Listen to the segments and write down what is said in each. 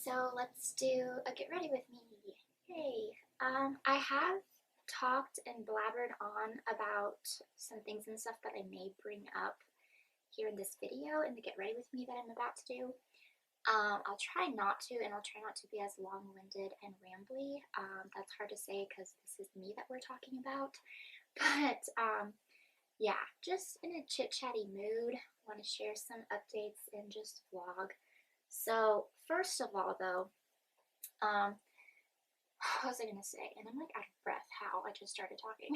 So let's do a get ready with me. Hey, I have talked and blabbered on about some things and stuff that I may bring up here in this video in the get ready with me that I'm about to do. I'll try not to, and I'll try not to be as long-winded and rambly. That's hard to say because this is me that we're talking about. But yeah, just in a chit-chatty mood. Want to share some updates and just vlog. So first of all, though, what was I gonna say? And I'm like out of breath. How I just started talking.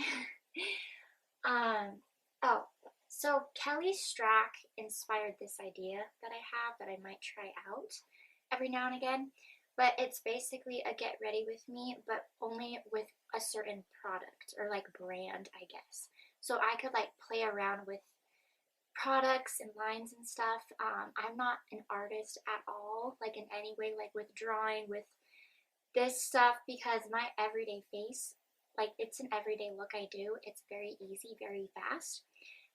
Oh, so Kelly Strack inspired this idea that I have that I might try out every now and again. But it's basically a get ready with me, but only with a certain product or like brand, I guess. So I could like play around with products and lines and stuff. I'm not an artist at all, like in any way, like with drawing, with this stuff, because my everyday face, like it's an everyday look I do. It's very easy, very fast.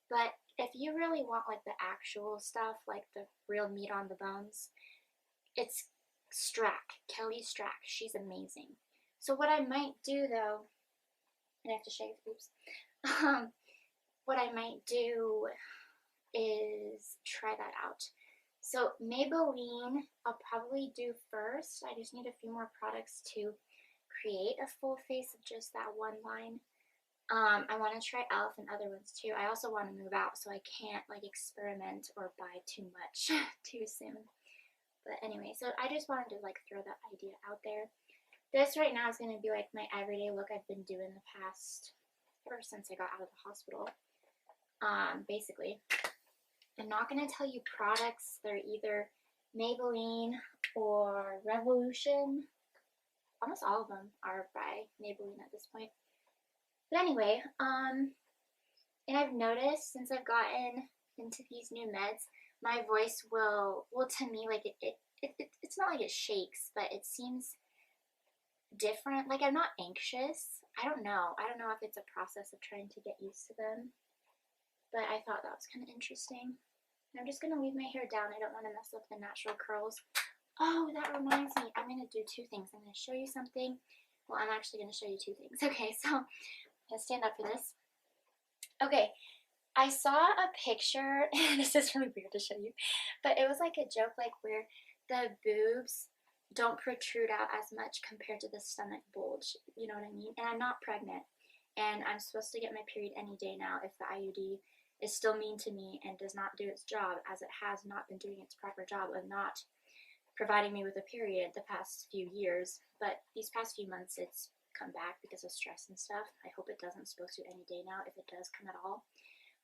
But if you really want like the actual stuff, like the real meat on the bones, it's Strack, Kelly Strack. She's amazing. So what I might do though, and I have to shave, oops. What I might do is try that out. So Maybelline, I'll probably do first. I just need a few more products to create a full face of just that one line. I want to try e.l.f. and other ones too. I also want to move out, so I can't like experiment or buy too much too soon. But anyway, so I just wanted to like throw that idea out there. This right now is going to be like my everyday look I've been doing the past, ever since I got out of the hospital. Basically. I'm not going to tell you products. They're either Maybelline or Revolution. Almost all of them are by Maybelline at this point. But anyway, and I've noticed since I've gotten into these new meds, my voice will to me, like it's not like it shakes, but it seems different. Like I'm not anxious. I don't know if it's a process of trying to get used to them. But I thought that was kind of interesting. I'm just going to leave my hair down. I don't want to mess up the natural curls. Oh, that reminds me. I'm going to do two things. I'm going to show you something. Well, I'm actually going to show you two things. Okay, so let's stand up for this. Okay, I saw a picture. This is really weird to show you. But it was like a joke, like where the boobs don't protrude out as much compared to the stomach bulge. You know what I mean? And I'm not pregnant. And I'm supposed to get my period any day now if the IUD is still mean to me and does not do its job, as it has not been doing its proper job of not providing me with a period the past few years. But these past few months it's come back because of stress and stuff. I hope it doesn't. It's supposed to any day now if it does come at all.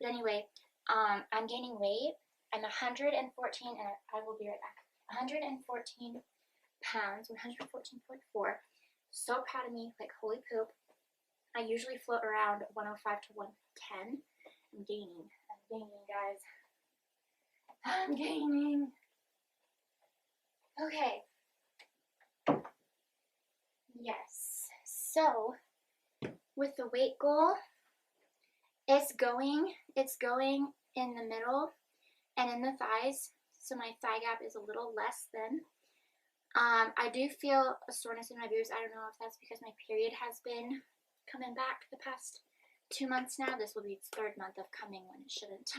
But anyway, I'm gaining weight. I'm 114 and I will be right back. 114 pounds, 114.4. So proud of me, like holy poop. I usually float around 105 to 110. I'm gaining, guys. I'm gaining. Okay. Yes. So, with the weight goal, it's going in the middle and in the thighs. So my thigh gap is a little less than. I do feel a soreness in my boobs. I don't know if that's because my period has been coming back the past 2 months now. This will be its third month of coming when it shouldn't.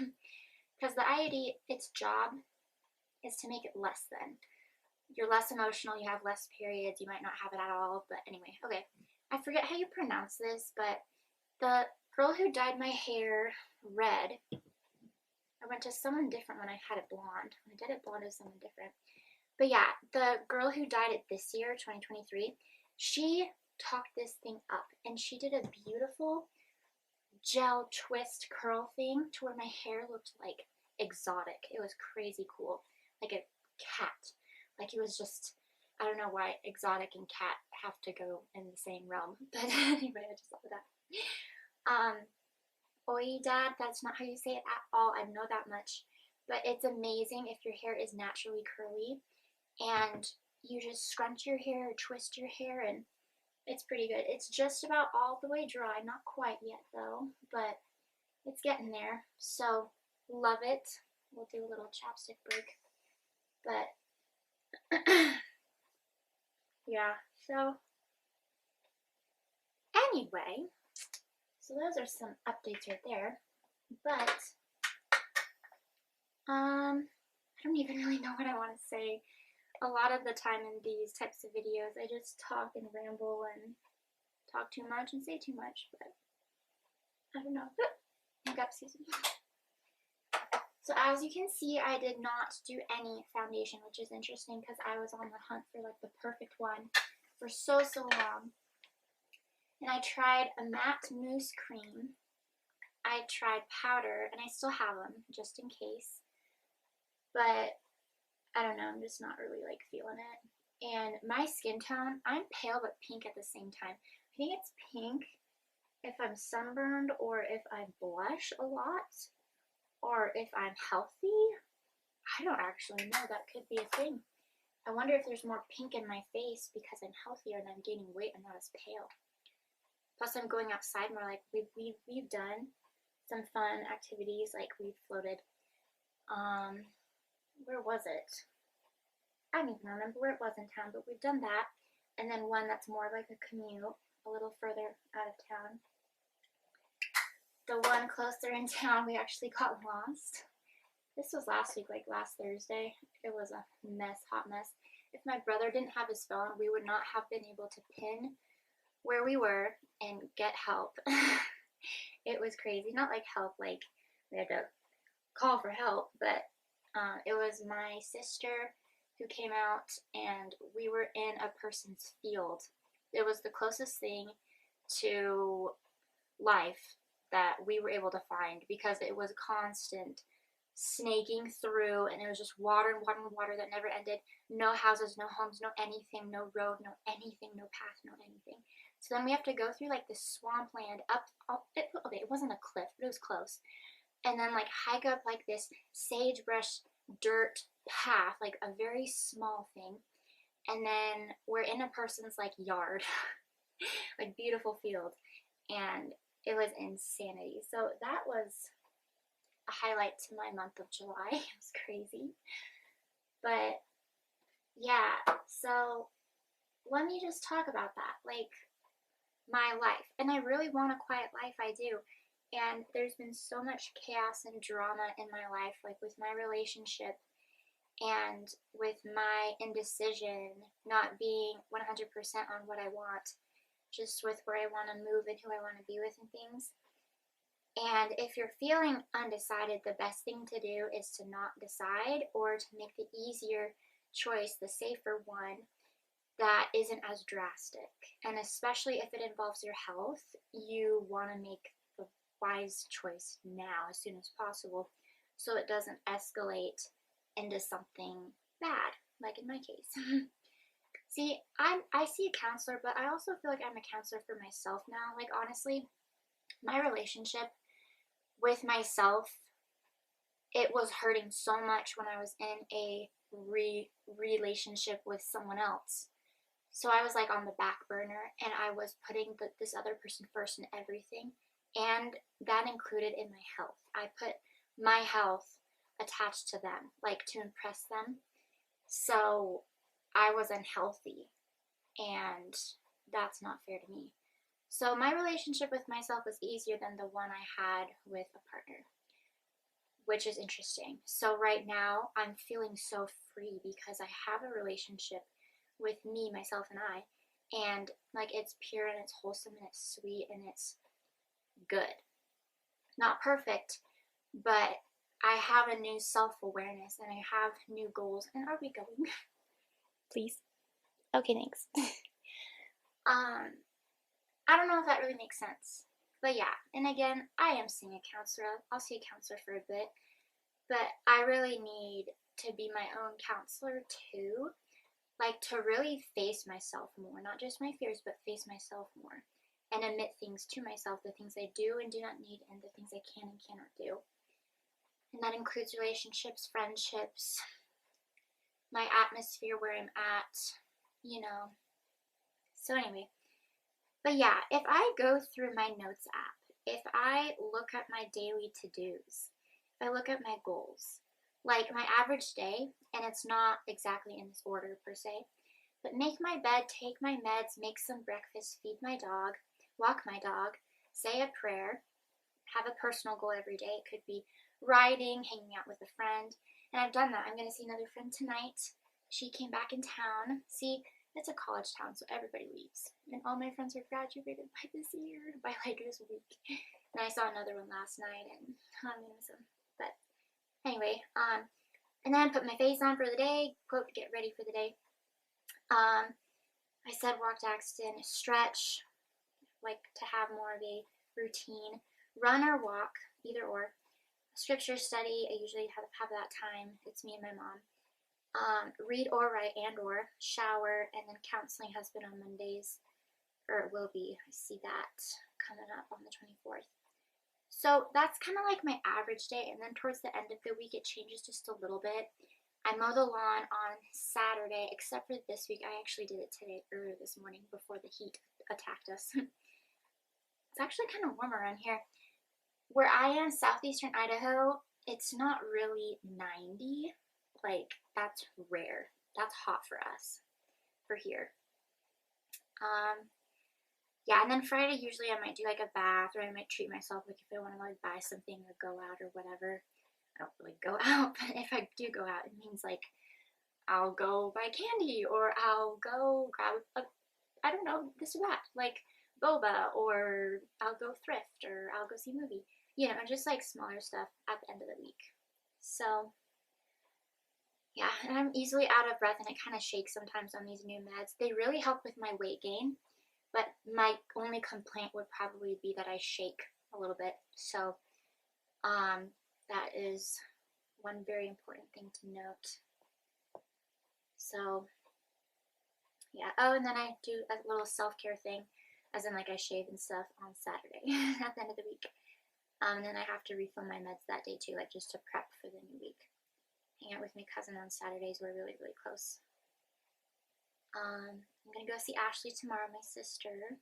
Because the IUD, its job is to make it less than. You're less emotional, you have less periods, you might not have it at all, but anyway, okay. I forget how you pronounce this, but the girl who dyed my hair red, I went to someone different when I had it blonde. When I did it blonde, it was someone different. But yeah, the girl who dyed it this year, 2023, she talked this thing up, and she did a beautiful gel twist curl thing to where my hair looked like exotic. It was crazy cool, like a cat. Like it was just, I don't know why exotic and cat have to go in the same realm, but anyway, I just love that. Oi dad, that's not how you say it at all. I know that much, but it's amazing if your hair is naturally curly and you just scrunch your hair or twist your hair, and it's pretty good. It's just about all the way dry. Not quite yet though, but it's getting there. So, love it. We'll do a little chapstick break. But yeah, so anyway, so those are some updates right there. But I don't even really know what I want to say. A lot of the time in these types of videos, I just talk and ramble and talk too much and say too much, but I don't know. Hiccups, excuse me. So as you can see, I did not do any foundation, which is interesting because I was on the hunt for like the perfect one for so long. And I tried a matte mousse cream. I tried powder, and I still have them just in case. But I don't know, I'm just not really like feeling it. And my skin tone, I'm pale but pink at the same time. I think it's pink if I'm sunburned or if I blush a lot or if I'm healthy. I don't actually know. That could be a thing. I wonder if there's more pink in my face because I'm healthier and I'm gaining weight and not as pale. Plus, I'm going outside more. Like we've done some fun activities. Like we've floated. Where was it? I don't even remember where it was in town, but we've done that. And then one that's more like a commute, a little further out of town. The one closer in town, we actually got lost. This was last week, like last Thursday. It was a mess, hot mess. If my brother didn't have his phone, we would not have been able to pin where we were and get help. It was crazy. Not like help, like we had to call for help, but it was my sister who came out, and we were in a person's field. It was the closest thing to life that we were able to find because it was constant snaking through, and it was just water and water and water that never ended. No houses, no homes, no anything, no road, no anything, no path, no anything. So then we have to go through like this swampland up, okay, it wasn't a cliff, but it was close. And then like hike up like this sagebrush dirt path, like a very small thing. And then we're in a person's like yard, like beautiful field. And it was insanity. So that was a highlight to my month of July. It was crazy. But yeah, so let me just talk about that. Like my life. And I really want a quiet life, I do. And there's been so much chaos and drama in my life, like with my relationship and with my indecision, not being 100% on what I want, just with where I want to move and who I want to be with and things. And if you're feeling undecided, the best thing to do is to not decide or to make the easier choice, the safer one, that isn't as drastic. And especially if it involves your health, you want to make the wise choice now as soon as possible so it doesn't escalate into something bad, like in my case. See, I see a counselor, but I also feel like I'm a counselor for myself now. Like honestly, my relationship with myself, it was hurting so much when I was in a relationship with someone else. So I was like on the back burner, and I was putting this other person first in everything, and that included in my health. I put my health attached to them, like to impress them. So I was unhealthy, and that's not fair to me. So my relationship with myself was easier than the one I had with a partner, which is interesting. So right now I'm feeling so free because I have a relationship with me, myself, and I, and like it's pure and it's wholesome and it's sweet and it's good. Not perfect, but I have a new self-awareness and I have new goals. And are we going? Please. Okay, thanks. I don't know if that really makes sense. But yeah, and again, I am seeing a counselor. I'll see a counselor for a bit. But I really need to be my own counselor too. Like to really face myself more. Not just my fears, but face myself more. And admit things to myself, the things I do and do not need, and the things I can and cannot do. And that includes relationships, friendships, my atmosphere where I'm at, you know. So anyway. But yeah, if I go through my notes app, if I look at my daily to-dos, if I look at my goals, like my average day, and it's not exactly in this order per se, But make my bed, take my meds, make some breakfast, feed my dog, walk my dog, say a prayer, have a personal goal every day. It could be riding, hanging out with a friend. And I've done that. I'm going to see another friend tonight. She came back in town. See, it's a college town, so everybody leaves. And all my friends are graduated by this year, by like this week. And I saw another one last night, and I'm going to miss them. But anyway, and then put my face on for the day, quote, get ready for the day. I said walk to Axton, stretch, like to have more of a routine. Run or walk, either or. Scripture study, I usually have that time. It's me and my mom. Read or write and or. Shower, and then counseling husband on Mondays. Or it will be. I see that coming up on the 24th. So that's kind of like my average day, and then towards the end of the week it changes just a little bit. I mow the lawn on Saturday, except for this week. I actually did it today, earlier this morning, before the heat attacked us. It's actually kind of warm around here. Where I am, southeastern Idaho, it's not really 90. Like, that's rare. That's hot for us, for here. Yeah, and then Friday, usually I might do like a bath, or I might treat myself, like if I want to like buy something or go out or whatever. I don't really go out, but if I do go out, it means like I'll go buy candy, or I'll go grab I don't know, this or that, like boba, or I'll go thrift, or I'll go see a movie. You know, just like smaller stuff at the end of the week. So yeah, and I'm easily out of breath, and I kind of shake sometimes on these new meds. They really help with my weight gain, but my only complaint would probably be that I shake a little bit. So that is one very important thing to note. So yeah. Oh, and then I do a little self-care thing, as in like I shave and stuff on Saturday at the end of the week. And then I have to refill my meds that day too, like just to prep for the new week. Hang out with my cousin on Saturdays. We're really, really close. I'm gonna go see Ashley tomorrow, my sister.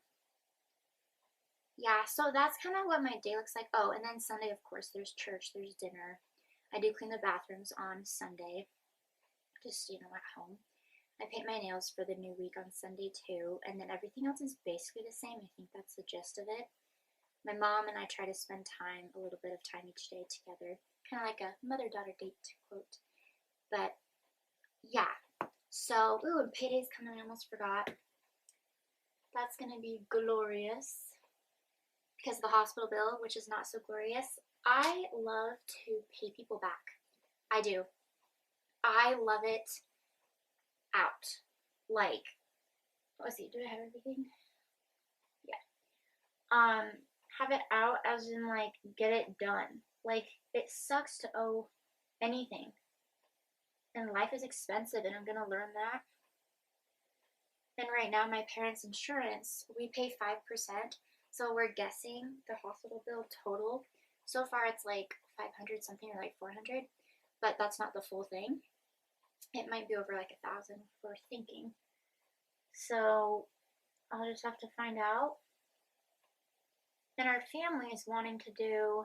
Yeah, so that's kind of what my day looks like. Oh, and then Sunday, of course, there's church, there's dinner. I do clean the bathrooms on Sunday, just, you know, at home. I paint my nails for the new week on Sunday too, and then everything else is basically the same. I think that's the gist of it. My mom and I try to spend time, a little bit of time each day together, kind of like a mother-daughter date, to quote. But yeah, so, ooh, and payday's coming, I almost forgot. That's gonna be glorious because of the hospital bill, which is not so glorious. I love to pay people back. I do. I love it out. Like, let's see, do I have everything? Yeah. Have it out as in like get it done. Like, it sucks to owe anything. And life is expensive, and I'm gonna learn that. And right now my parents' insurance, we pay 5%. So we're guessing the hospital bill total. So far it's like 500 something, or like 400, but that's not the full thing. It might be over like 1,000, we're thinking. So I'll just have to find out. And our family is wanting to do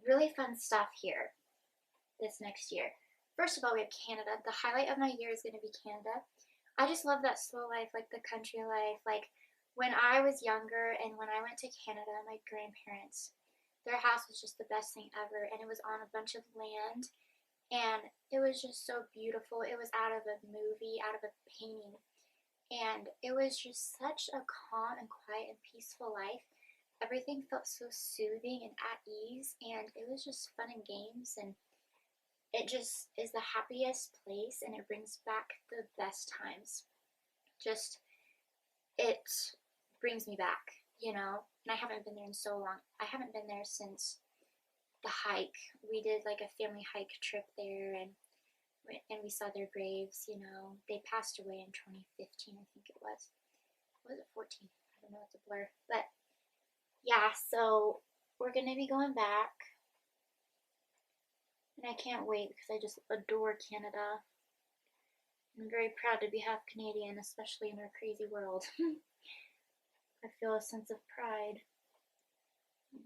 really fun stuff here this next year. First of all, we have Canada. The highlight of my year is going to be Canada. I just love that slow life, like the country life. Like when I was younger and when I went to Canada, my grandparents, their house was just the best thing ever, and it was on a bunch of land, and it was just so beautiful. It was out of a movie, out of a painting. And it was just such a calm and quiet and peaceful life. Everything felt so soothing and at ease, and it was just fun and games, and it just is the happiest place, and it brings back the best times. Just, it brings me back, you know? And I haven't been there in so long. I haven't been there since the hike. We did like a family hike trip there, and we saw their graves, you know. They passed away in 2015, I think it was. Was it 14? I don't know, it's a blur. But yeah, so we're gonna be going back. And I can't wait because I just adore Canada. I'm very proud to be half Canadian, especially in our crazy world. I feel a sense of pride,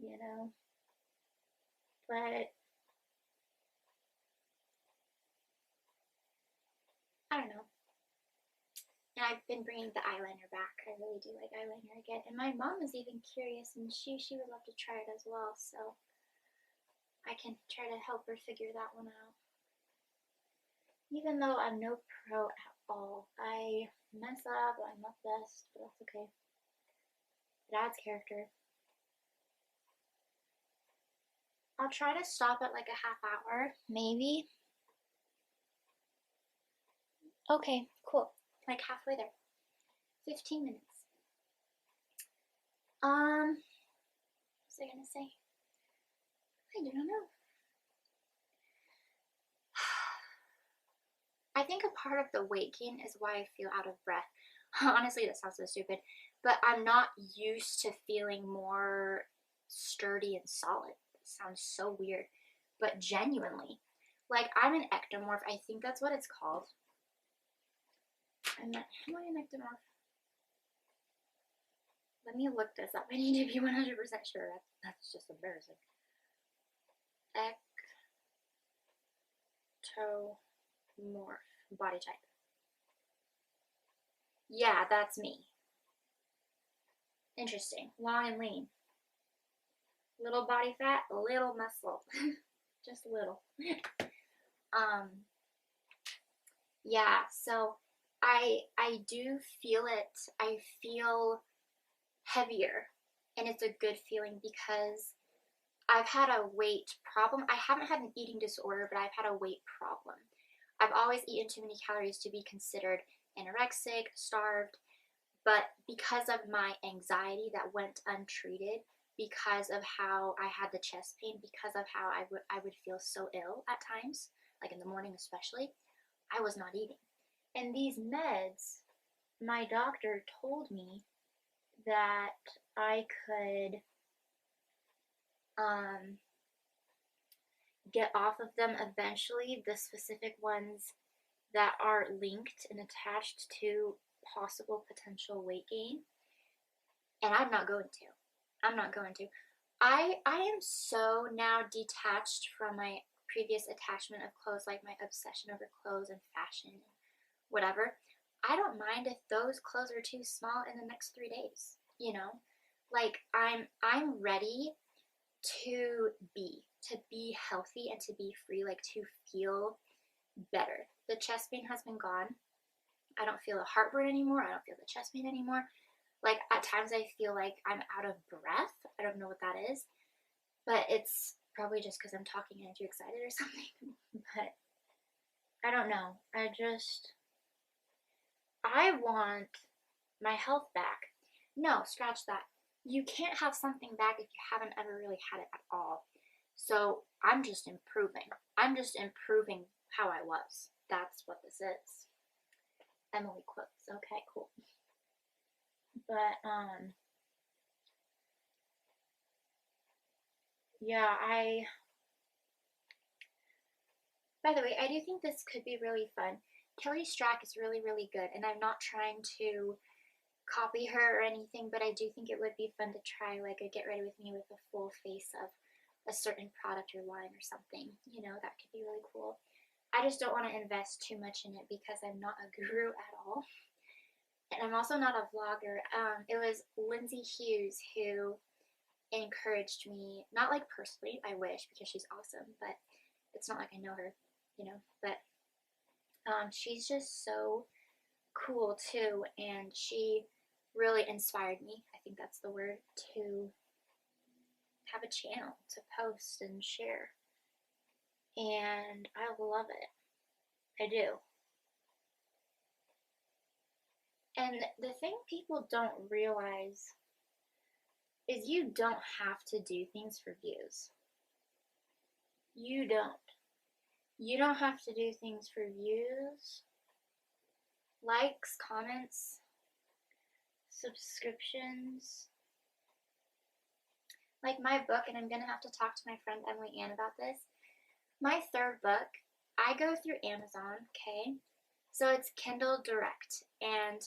you know. But I don't know. And I've been bringing the eyeliner back. I really do like eyeliner again. And my mom is even curious, and she would love to try it as well. So I can try to help her figure that one out. Even though I'm no pro at all, I mess up. I'm not the best, but that's okay. It adds character. I'll try to stop at like a half hour, maybe. Okay, cool. Like halfway there. 15 minutes. What was I gonna say? I don't know. I think a part of the weight gain is why I feel out of breath. Honestly, that sounds so stupid, but I'm not used to feeling more sturdy and solid. That sounds so weird, but genuinely, like I'm an ectomorph. I think that's what it's called. Am I an ectomorph? Let me look this up. I need to be 100% sure. That's just embarrassing. Ectomorph body type. Yeah, that's me. Interesting. Long and lean. Little body fat, little muscle. Just a little. Yeah, so I do feel it. I feel heavier, and it's a good feeling because I've had a weight problem. I haven't had an eating disorder, but I've had a weight problem. I've always eaten too many calories to be considered anorexic, starved, but because of my anxiety that went untreated, because of how I had the chest pain, because of how I would feel so ill at times, like in the morning especially, I was not eating. And these meds, my doctor told me that I could get off of them eventually, the specific ones that are linked and attached to possible potential weight gain. And I'm not going to. I'm not going to. I am so now detached from my previous attachment of clothes, like my obsession over clothes and fashion and whatever. I don't mind if those clothes are too small in the next 3 days, you know? Like I'm ready to be healthy and to be free, like to feel better. The chest pain has been gone. I don't feel the heartburn anymore. I don't feel the chest pain anymore. Like at times I feel like I'm out of breath. I don't know what that is, but it's probably just because I'm talking and I'm too excited or something. But I don't know. I want my health back. No, scratch that. You can't have something back if you haven't ever really had it at all. So I'm just improving. I'm just improving how I was. That's what this is. Emily quotes. Okay, cool. But yeah, by the way, I do think this could be really fun. Kelly Strack is really, really good, and I'm not trying to copy her or anything, but I do think it would be fun to try like a get ready with me with a full face of a certain product or line or something. You know, that could be really cool. I just don't want to invest too much in it because I'm not a guru at all. And I'm also not a vlogger. It was Lindsay Hughes who encouraged me, not like personally, I wish, because she's awesome, but it's not like I know her, you know, but she's just so cool too, and she really inspired me, I think that's the word, to have a channel to post and share, and I love it. I do. And the thing people don't realize is you don't have to do things for views. You don't. You don't have to do things for views, likes, comments, subscriptions. Like my book, and I'm going to have to talk to my friend Emily Ann about this. My third book, I go through Amazon, okay? So it's Kindle Direct, and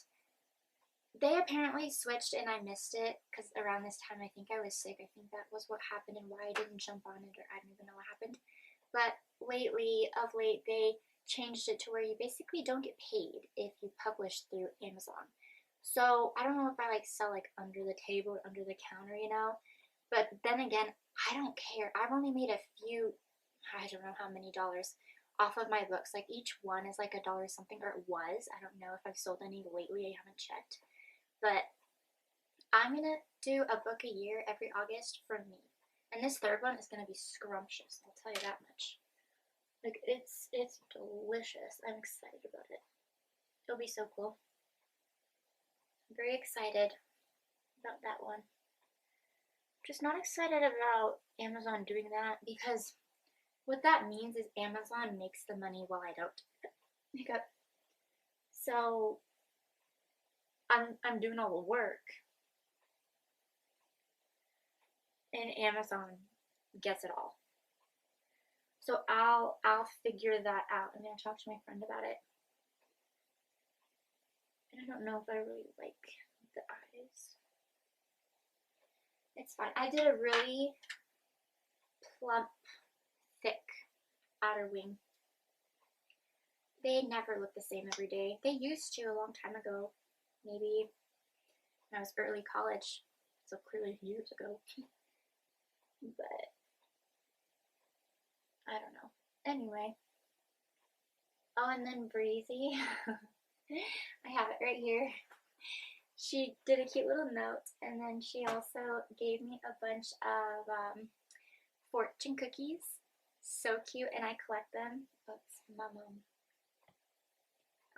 they apparently switched and I missed it because around this time I think I was sick. I think that was what happened and why I didn't jump on it, or I don't even know what happened. But of late, they changed it to where you basically don't get paid if you publish through Amazon. So I don't know if I like sell like under the table or under the counter, you know. But then again, I don't care. I've only made a few, I don't know how many dollars off of my books. Like each one is like $1 something, or it was. I don't know if I've sold any lately. I haven't checked. But I'm gonna do a book a year every August for me. And this third one is gonna be scrumptious, I'll tell you that much. Like it's delicious. I'm excited about it. It'll be so cool. I'm very excited about that one. Just not excited about Amazon doing that, because what that means is Amazon makes the money while I don't. Hiccup. So I'm doing all the work, and Amazon gets it all. So I'll figure that out. I'm gonna talk to my friend about it. And I don't know if I really like the eyes. It's fine. I did a really plump, thick outer wing. They never look the same every day. They used to a long time ago. Maybe when I was early college. So clearly years ago. But I don't know. Anyway. Oh, and then Breezy. I have it right here. She did a cute little note, and then she also gave me a bunch of fortune cookies. So cute, and I collect them. Oops, my mom.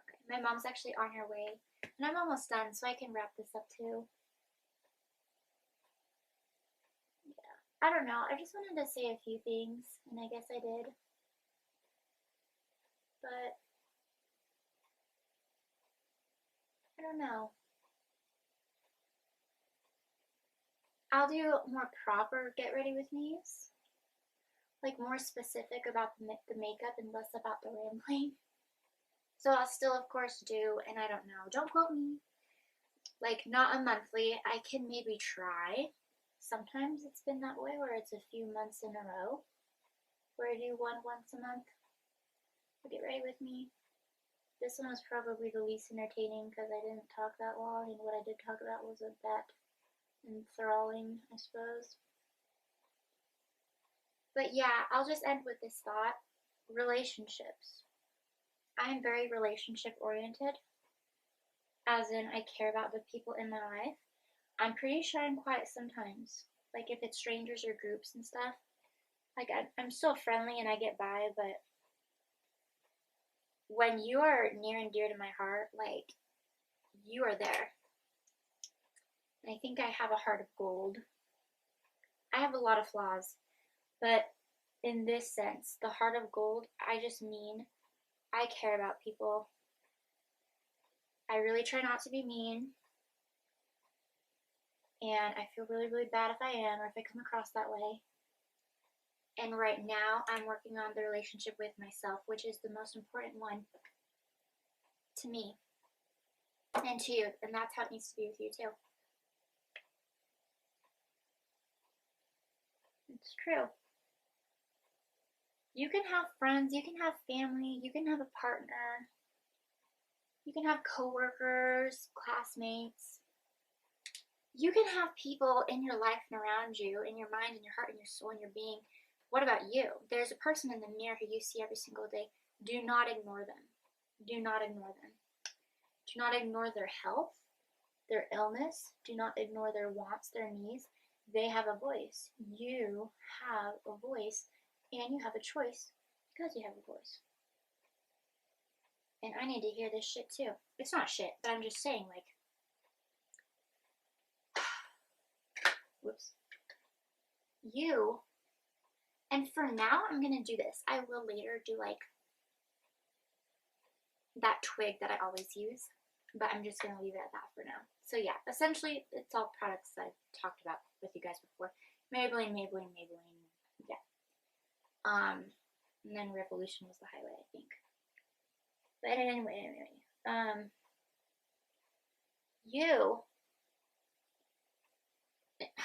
Okay, my mom's actually on her way, and I'm almost done, so I can wrap this up too. Yeah, I don't know. I just wanted to say a few things, and I guess I did. But I don't know. I'll do more proper get ready with me's, like more specific about the makeup and less about the rambling. So I'll still of course do, and I don't know, don't quote me, like not a monthly. I can maybe try. Sometimes it's been that way where it's a few months in a row where I do one once a month. So get ready with me. This one was probably the least entertaining because I didn't talk that long, and what I did talk about wasn't that enthralling, I suppose. But yeah, I'll just end with this thought. Relationships. I am very relationship oriented, as in I care about the people in my life. I'm pretty shy and quiet sometimes, like if it's strangers or groups and stuff. Like I'm still friendly and I get by, but when you are near and dear to my heart, like you are there. And I think I have a heart of gold. I have a lot of flaws, but in this sense, the heart of gold, I just mean I care about people. I really try not to be mean, and I feel really, really bad if I am, or if I come across that way. And right now, I'm working on the relationship with myself, which is the most important one to me and to you, and that's how it needs to be with you too. It's true. You can have friends, you can have family, you can have a partner, you can have coworkers, classmates. You can have people in your life and around you, in your mind, in your heart, in your soul, in your being. What about you? There's a person in the mirror who you see every single day. Do not ignore them. Do not ignore them. Do not ignore their health, their illness. Do not ignore their wants, their needs. They have a voice. You have a voice, and you have a choice because you have a voice. And I need to hear this shit too. It's not shit, but I'm just saying, like, whoops. You, and for now, I'm gonna do this. I will later do like that twig that I always use, but I'm just gonna leave it at that for now. So yeah, essentially, it's all products I've talked about with you guys before. Maybelline, yeah. And then Revolution was the highlight, I think. But anyway,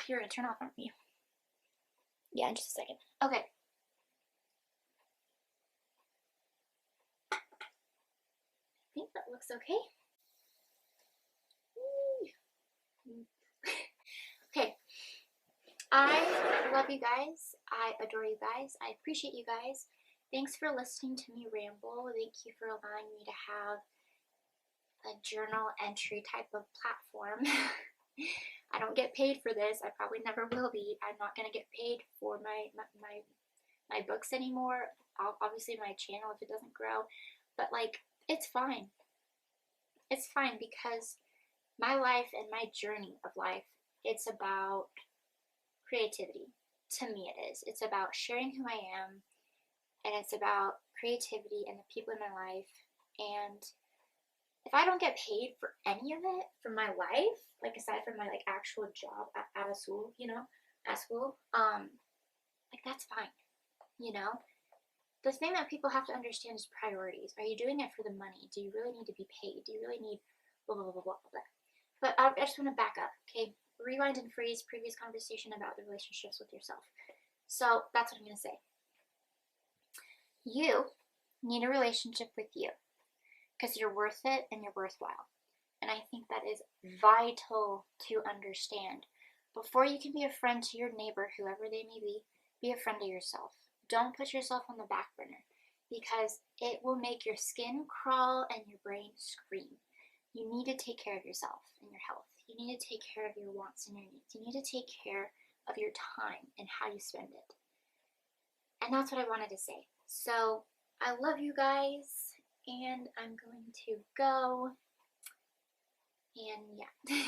you're gonna turn off, aren't you? Yeah, in just a second. Okay. think that looks okay. Okay, I love you guys. I adore you guys. I appreciate you guys. Thanks for listening to me ramble. Thank you for allowing me to have a journal entry type of platform. I don't get paid for this. I probably never will be. I'm not gonna get paid for my books anymore. Obviously my channel if it doesn't grow, but like it's fine. It's fine because my life and my journey of life, it's about creativity. To me it is. It's about sharing who I am, and it's about creativity and the people in my life. And if I don't get paid for any of it for my life, like aside from my like actual job at a school, you know, at school, like that's fine, you know. The thing that people have to understand is priorities. Are you doing it for the money? Do you really need to be paid? Do you really need blah blah blah blah blah? But I just want to back up, okay? Rewind and freeze previous conversation about the relationships with yourself. So that's what I'm gonna say. You need a relationship with you because you're worth it and you're worthwhile. And I think that is vital to understand. Before you can be a friend to your neighbor, whoever they may be a friend to yourself. Don't put yourself on the back burner because it will make your skin crawl and your brain scream. You need to take care of yourself and your health. You need to take care of your wants and your needs. You need to take care of your time and how you spend it. And that's what I wanted to say. So I love you guys, and I'm going to go, and yeah.